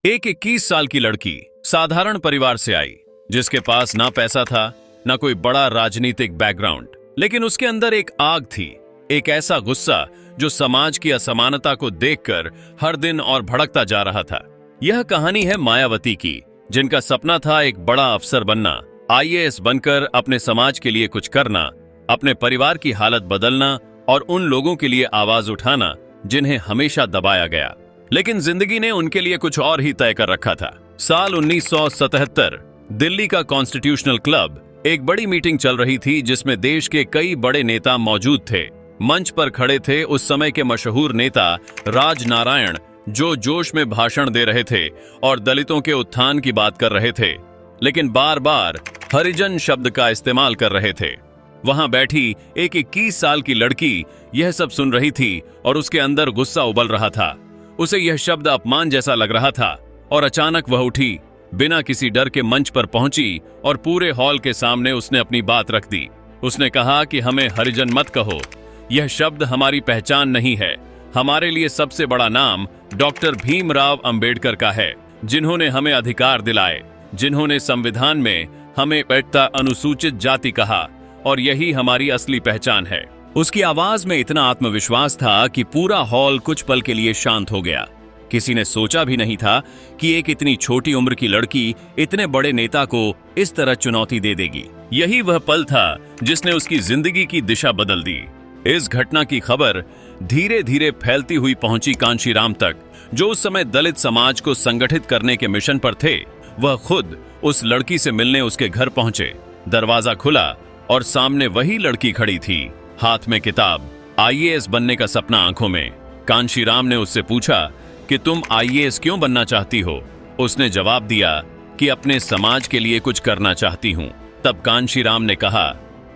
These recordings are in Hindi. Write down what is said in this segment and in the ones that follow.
एक 21 साल की लड़की साधारण परिवार से आई, जिसके पास ना पैसा था ना कोई बड़ा राजनीतिक बैकग्राउंड, लेकिन उसके अंदर एक आग थी, एक ऐसा गुस्सा जो समाज की असमानता को देखकर हर दिन और भड़कता जा रहा था। यह कहानी है मायावती की, जिनका सपना था एक बड़ा अफसर बनना, आईएएस बनकर अपने समाज के लिए कुछ करना, अपने परिवार की हालत बदलना और उन लोगों के लिए आवाज उठाना जिन्हें हमेशा दबाया गया। लेकिन जिंदगी ने उनके लिए कुछ और ही तय कर रखा था। साल 1977 दिल्ली का कॉन्स्टिट्यूशनल क्लब एक बड़ी मीटिंग चल रही थी, जिसमें देश के कई बड़े नेता मौजूद थे। मंच पर खड़े थे उस समय के मशहूर नेता राजनारायण, जो जोश में भाषण दे रहे थे और दलितों के उत्थान की बात कर रहे थे, लेकिन बार बार हरिजन शब्द का इस्तेमाल कर रहे थे। वहां बैठी एक 21 साल की लड़की यह सब सुन रही थी और उसके अंदर गुस्सा उबल रहा था। उसे यह शब्द अपमान जैसा लग रहा था और अचानक वह उठी, बिना किसी डर के मंच पर पहुंची और पूरे हॉल के सामने उसने अपनी बात रख दी। उसने कहा कि हमें हरिजन मत कहो, यह शब्द हमारी पहचान नहीं है। हमारे लिए सबसे बड़ा नाम डॉक्टर भीमराव अंबेडकर का है, जिन्होंने हमें अधिकार दिलाए, जिन्होंने संविधान में हमें एकता अनुसूचित जाति कहा, और यही हमारी असली पहचान है। उसकी आवाज में इतना आत्मविश्वास था कि पूरा हॉल कुछ पल के लिए शांत हो गया। किसी ने सोचा भी नहीं था कि एक इतनी छोटी उम्र की लड़की इतने बड़े नेता को इस तरह चुनौती दे देगी। यही वह पल था जिसने उसकी जिंदगी की दिशा बदल दी। इस घटना की खबर धीरे धीरे फैलती हुई पहुंची कांशीराम तक, जो उस समय दलित समाज को संगठित करने के मिशन पर थे। वह खुद उस लड़की से मिलने उसके घर पहुंचे। दरवाजा खुला और सामने वही लड़की खड़ी थी, हाथ में किताब, आईएएस बनने का सपना आंखों में। कांशीराम ने उससे पूछा कि तुम आईएएस क्यों बनना चाहती हो? उसने जवाब दिया कि अपने समाज के लिए कुछ करना चाहती हूं। तब कांशीराम ने कहा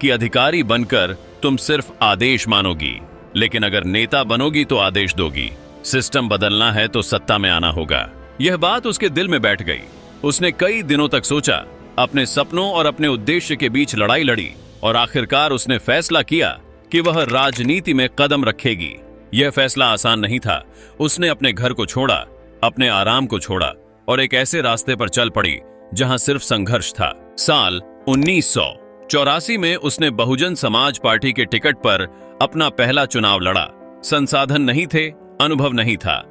कि अधिकारी बनकर तुम सिर्फ आदेश मानोगी, लेकिन अगर नेता बनोगी तो आदेश दोगी। सिस्टम बदलना है तो सत्ता में आना होगा। यह बात उसके दिल में बैठ गई। उसने कई दिनों तक सोचा, अपने सपनों और अपने उद्देश्य के बीच लड़ाई लड़ी, और आखिरकार उसने फैसला किया कि वह राजनीति में कदम रखेगी। यह फैसला आसान नहीं था। उसने अपने घर को छोड़ा, अपने आराम को छोड़ा और एक ऐसे रास्ते पर चल पड़ी जहां सिर्फ संघर्ष था। साल 1984 में उसने बहुजन समाज पार्टी के टिकट पर अपना पहला चुनाव लड़ा। संसाधन नहीं थे, अनुभव नहीं था,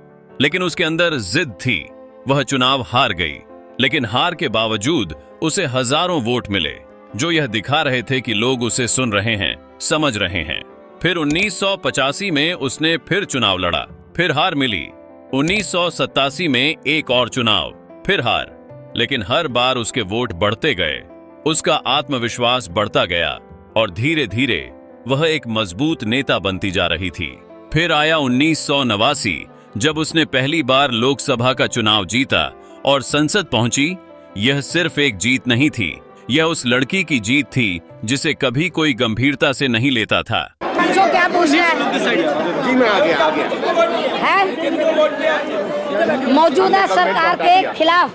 लेकिन उसके अंदर जिद थी। वह चुनाव हार गई, लेकिन हार के बावजूद उसे हजारों वोट मिले, जो यह दिखा रहे थे कि लोग उसे सुन रहे हैं, समझ रहे हैं। फिर 1985 में उसने फिर चुनाव लड़ा, फिर हार मिली। 1987 में एक और चुनाव, फिर हार, लेकिन हर बार उसके वोट बढ़ते गए, उसका आत्मविश्वास बढ़ता गया और धीरे धीरे वह एक मजबूत नेता बनती जा रही थी। फिर आया 1989, जब उसने पहली बार लोकसभा का चुनाव जीता और संसद पहुंची। यह सिर्फ एक जीत नहीं थी, यह उस लड़की की जीत थी जिसे कभी कोई गंभीरता से नहीं लेता था। पूछो क्या पूछना है? जी मैं आ गया है मौजूदा सरकार के खिलाफ,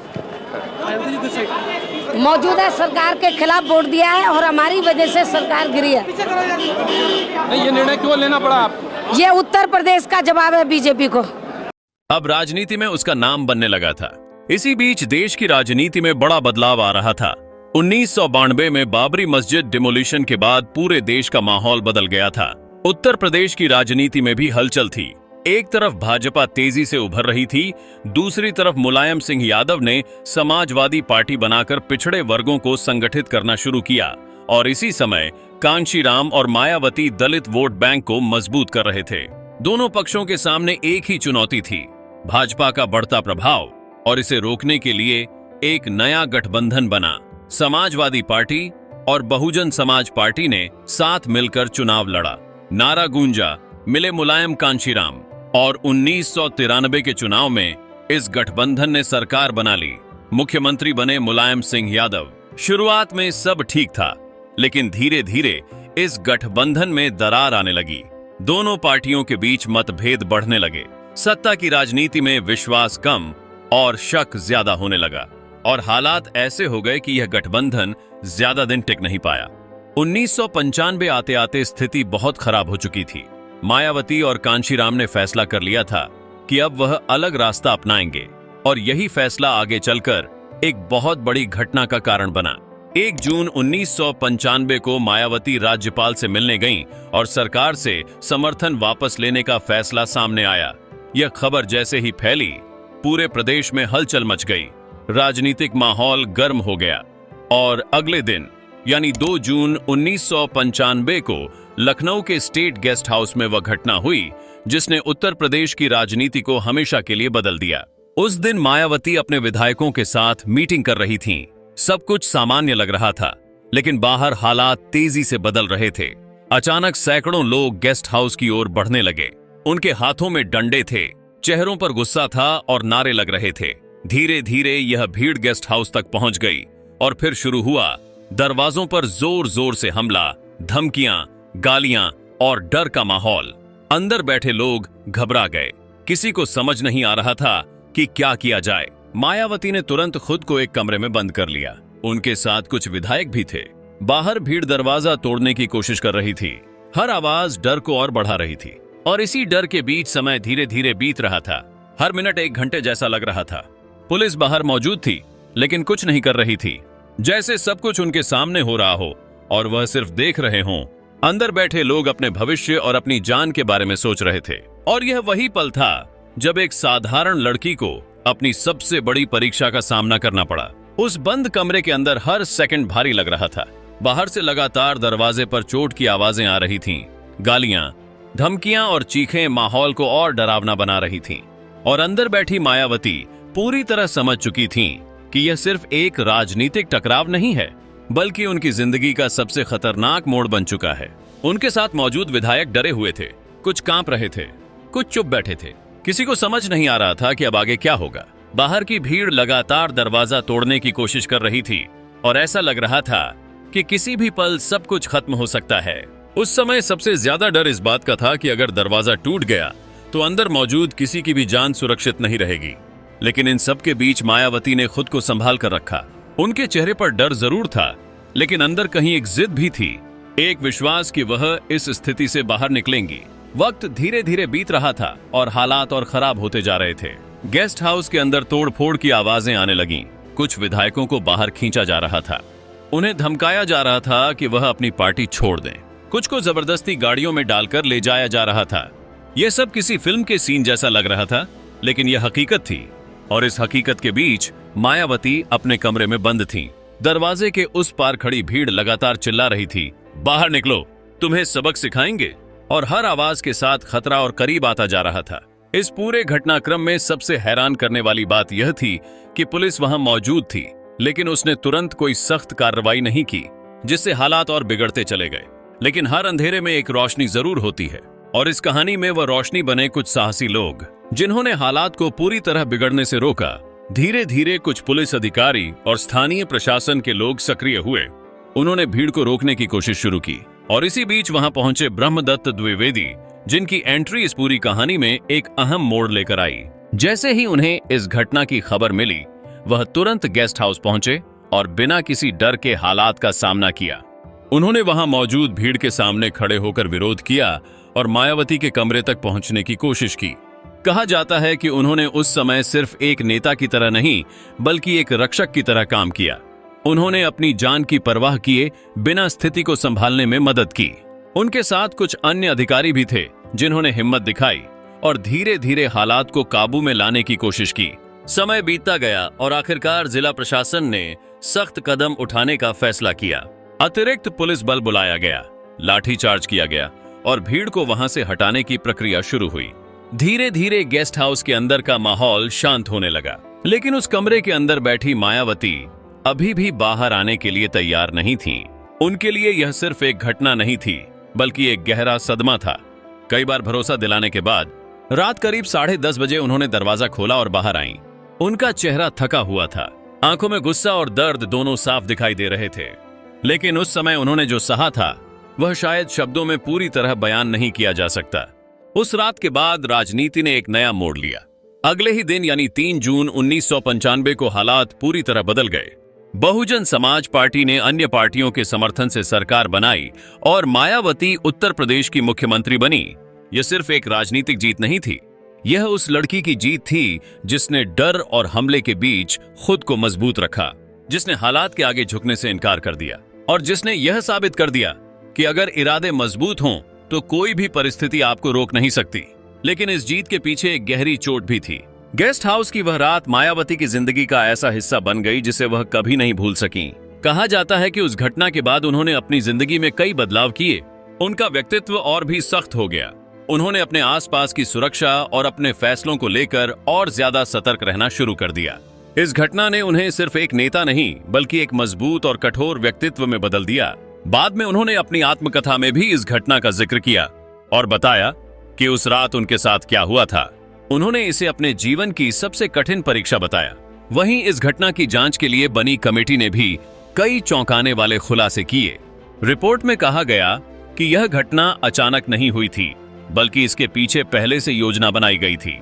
मौजूदा सरकार के खिलाफ वोट दिया है और हमारी वजह से सरकार गिरी है। नहीं, ये निर्णय क्यों लेना पड़ा आप? ये उत्तर प्रदेश का जवाब है बीजेपी को। अब राजनीति में उसका नाम बनने लगा था। इसी बीच देश की राजनीति में बड़ा बदलाव आ रहा था। 1992 में बाबरी मस्जिद डिमोलिशन के बाद पूरे देश का माहौल बदल गया था। उत्तर प्रदेश की राजनीति में भी हलचल थी। एक तरफ भाजपा तेजी से उभर रही थी, दूसरी तरफ मुलायम सिंह यादव ने समाजवादी पार्टी बनाकर पिछड़े वर्गों को संगठित करना शुरू किया, और इसी समय कांशीराम और मायावती दलित वोट बैंक को मजबूत कर रहे थे। दोनों पक्षों के सामने एक ही चुनौती थी, भाजपा का बढ़ता प्रभाव, और इसे रोकने के लिए एक नया गठबंधन बना। समाजवादी पार्टी और बहुजन समाज पार्टी ने साथ मिलकर चुनाव लड़ा। नारा गूंजा, मिले मुलायम कांशीराम, और 1993 के चुनाव में इस गठबंधन ने सरकार बना ली। मुख्यमंत्री बने मुलायम सिंह यादव। शुरुआत में सब ठीक था, लेकिन धीरे धीरे इस गठबंधन में दरार आने लगी। दोनों पार्टियों के बीच मतभेद बढ़ने लगे। सत्ता की राजनीति में विश्वास कम और शक ज्यादा होने लगा, और हालात ऐसे हो गए कि यह गठबंधन ज्यादा दिन टिक नहीं पाया। 1995 आते आते स्थिति बहुत खराब हो चुकी थी। मायावती और कांशीराम ने फैसला कर लिया था कि अब वह अलग रास्ता अपनाएंगे और यही फैसला आगे चलकर एक बहुत बड़ी घटना का कारण बना। 1 जून 1995 को मायावती राज्यपाल से मिलने गईं और सरकार से समर्थन वापस लेने का फैसला सामने आया। यह खबर जैसे ही फैली, पूरे प्रदेश में हलचल मच गई, राजनीतिक माहौल गर्म हो गया और अगले दिन यानी 2 जून 1995 को लखनऊ के स्टेट गेस्ट हाउस में वह घटना हुई जिसने उत्तर प्रदेश की राजनीति को हमेशा के लिए बदल दिया। उस दिन मायावती अपने विधायकों के साथ मीटिंग कर रही थीं। सब कुछ सामान्य लग रहा था, लेकिन बाहर हालात तेजी से बदल रहे थे। अचानक सैकड़ों लोग गेस्ट हाउस की ओर बढ़ने लगे। उनके हाथों में डंडे थे, चेहरों पर गुस्सा था और नारे लग रहे थे। धीरे धीरे यह भीड़ गेस्ट हाउस तक पहुंच गई और फिर शुरू हुआ दरवाजों पर जोर जोर से हमला, धमकियां, गालियां और डर का माहौल। अंदर बैठे लोग घबरा गए। किसी को समझ नहीं आ रहा था कि क्या किया जाए। मायावती ने तुरंत खुद को एक कमरे में बंद कर लिया। उनके साथ कुछ विधायक भी थे। बाहर भीड़ दरवाजा तोड़ने की कोशिश कर रही थी। हर आवाज डर को और बढ़ा रही थी और इसी डर के बीच समय धीरे धीरे बीत रहा था। हर मिनट 1 घंटे जैसा लग रहा था। पुलिस बाहर मौजूद थी, लेकिन कुछ नहीं कर रही थी, जैसे सब कुछ उनके सामने हो रहा हो और वह सिर्फ देख रहे हों। अंदर बैठे लोग अपने भविष्य और अपनी जान के बारे में सोच रहे थे। और यह वही पल था जब एक साधारण लड़की को अपनी सबसे बड़ी परीक्षा का सामना करना पड़ा। उस बंद कमरे के अंदर हर सेकंड भारी लग रहा था। बाहर से लगातार दरवाजे पर चोट की आवाजें आ रही थीं। गालियां, धमकियां और चीखें माहौल को और डरावना बना रही थीं। और अंदर बैठी मायावती पूरी तरह समझ चुकी थीं कि यह सिर्फ एक राजनीतिक टकराव नहीं है, बल्कि उनकी जिंदगी का सबसे खतरनाक मोड़ बन चुका है। उनके साथ मौजूद विधायक डरे हुए थे, कुछ कांप रहे थे, कुछ चुप बैठे थे। किसी को समझ नहीं आ रहा था कि अब आगे क्या होगा। बाहर की भीड़ लगातार दरवाजा तोड़ने की कोशिश कर रही थी और ऐसा लग रहा था कि किसी भी पल सब कुछ खत्म हो सकता है। उस समय सबसे ज्यादा डर इस बात का था कि अगर दरवाजा टूट गया तो अंदर मौजूद किसी की भी जान सुरक्षित नहीं रहेगी। लेकिन इन सब के बीच मायावती ने खुद को संभाल कर रखा। उनके चेहरे पर डर जरूर था, लेकिन अंदर कहीं एक जिद भी थी, एक विश्वास कि वह इस स्थिति से बाहर निकलेंगी। वक्त धीरे धीरे बीत रहा था और हालात और खराब होते जा रहे थे। गेस्ट हाउस के अंदर तोड़फोड़ की आवाजें आने लगीं। कुछ विधायकों को बाहर खींचा जा रहा था। उन्हें धमकाया जा रहा था कि वह अपनी पार्टी छोड़ दें। कुछ को जबरदस्ती गाड़ियों में डालकर ले जाया जा रहा था। यह सब किसी फिल्म के सीन जैसा लग रहा था, लेकिन यह हकीकत थी। और इस हकीकत के बीच मायावती अपने कमरे में बंद थीं। दरवाजे के उस पार खड़ी भीड़ लगातार चिल्ला रही थी, बाहर निकलो, तुम्हें सबक सिखाएंगे। और हर आवाज के साथ खतरा और करीब आता जा रहा था। इस पूरे घटनाक्रम में सबसे हैरान करने वाली बात यह थी कि पुलिस वहां मौजूद थी, लेकिन उसने तुरंत कोई सख्त कार्रवाई नहीं की, जिससे हालात और बिगड़ते चले गए। लेकिन हर अंधेरे में एक रोशनी जरूर होती है, और इस कहानी में वह रोशनी बने कुछ साहसी लोग, जिन्होंने हालात को पूरी तरह बिगड़ने से रोका। धीरे धीरे कुछ पुलिस अधिकारी और स्थानीय प्रशासन के लोग सक्रिय हुए। उन्होंने भीड़ को रोकने की कोशिश शुरू की और इसी बीच वहां पहुंचे ब्रह्मदत्त द्विवेदी, जिनकी एंट्री इस पूरी कहानी में एक अहम मोड़ लेकर आई। जैसे ही उन्हें इस घटना की खबर मिली, वह तुरंत गेस्ट हाउस पहुंचे और बिना किसी डर के हालात का सामना किया। उन्होंने वहां मौजूद भीड़ के सामने खड़े होकर विरोध किया और मायावती के कमरे तक पहुंचने की कोशिश की। कहा जाता है कि उन्होंने उस समय सिर्फ एक नेता की तरह नहीं, बल्कि एक रक्षक की तरह काम किया। उन्होंने अपनी जान की परवाह किए बिना स्थिति को संभालने में मदद की। उनके साथ कुछ अन्य अधिकारी भी थे, जिन्होंने हिम्मत दिखाई और धीरे धीरे हालात को काबू में लाने की कोशिश की। समय बीतता गया और आखिरकार जिला प्रशासन ने सख्त कदम उठाने का फैसला किया। अतिरिक्त पुलिस बल बुलाया गया, लाठीचार्ज किया गया और भीड़ को वहां से हटाने की प्रक्रिया शुरू हुई। धीरे धीरे गेस्ट हाउस के अंदर का माहौल शांत होने लगा, लेकिन उस कमरे के अंदर बैठी मायावती अभी भी बाहर आने के लिए तैयार नहीं थी। उनके लिए यह सिर्फ एक घटना नहीं थी, बल्कि एक गहरा सदमा था। कई बार भरोसा दिलाने के बाद रात करीब 10:30 बजे उन्होंने दरवाजा खोला और बाहर आईं। उनका चेहरा थका हुआ था, आंखों में गुस्सा और दर्द दोनों साफ दिखाई दे रहे थे। लेकिन उस समय उन्होंने जो सहा था, वह शायद शब्दों में पूरी तरह बयान नहीं किया जा सकता। उस रात के बाद राजनीति ने एक नया मोड़ लिया। अगले ही दिन यानी 3 जून 1995 को हालात पूरी तरह बदल गए। बहुजन समाज पार्टी ने अन्य पार्टियों के समर्थन से सरकार बनाई और मायावती उत्तर प्रदेश की मुख्यमंत्री बनी। यह सिर्फ एक राजनीतिक जीत नहीं थी, यह उस लड़की की जीत थी जिसने डर और हमले के बीच खुद को मजबूत रखा, जिसने हालात के आगे झुकने से इनकार कर दिया और जिसने यह साबित कर दिया कि अगर इरादे मजबूत हों तो कोई भी परिस्थिति आपको रोक नहीं सकती। लेकिन इस जीत के पीछे एक गहरी चोट भी थी। गेस्ट हाउस की वह रात मायावती की जिंदगी का ऐसा हिस्सा बन गई जिसे वह कभी नहीं भूल सकी। कहा जाता है कि उस घटना के बाद उन्होंने अपनी जिंदगी में कई बदलाव किए। उनका व्यक्तित्व और भी सख्त हो गया। उन्होंने अपने आसपास की सुरक्षा और अपने फैसलों को लेकर और ज्यादा सतर्क रहना शुरू कर दिया। इस घटना ने उन्हें सिर्फ एक नेता नहीं बल्कि एक मजबूत और कठोर व्यक्तित्व में बदल दिया। बाद में उन्होंने अपनी आत्मकथा में भी इस घटना का जिक्र किया और बताया कि उस रात उनके साथ क्या हुआ था। उन्होंने इसे अपने जीवन की सबसे कठिन परीक्षा बताया। वहीं इस घटना की जांच के लिए बनी कमेटी ने भी कई चौंकाने वाले खुलासे किए। रिपोर्ट में कहा गया कि यह घटना अचानक नहीं हुई थी, बल्कि इसके पीछे पहले से योजना बनाई गई थी।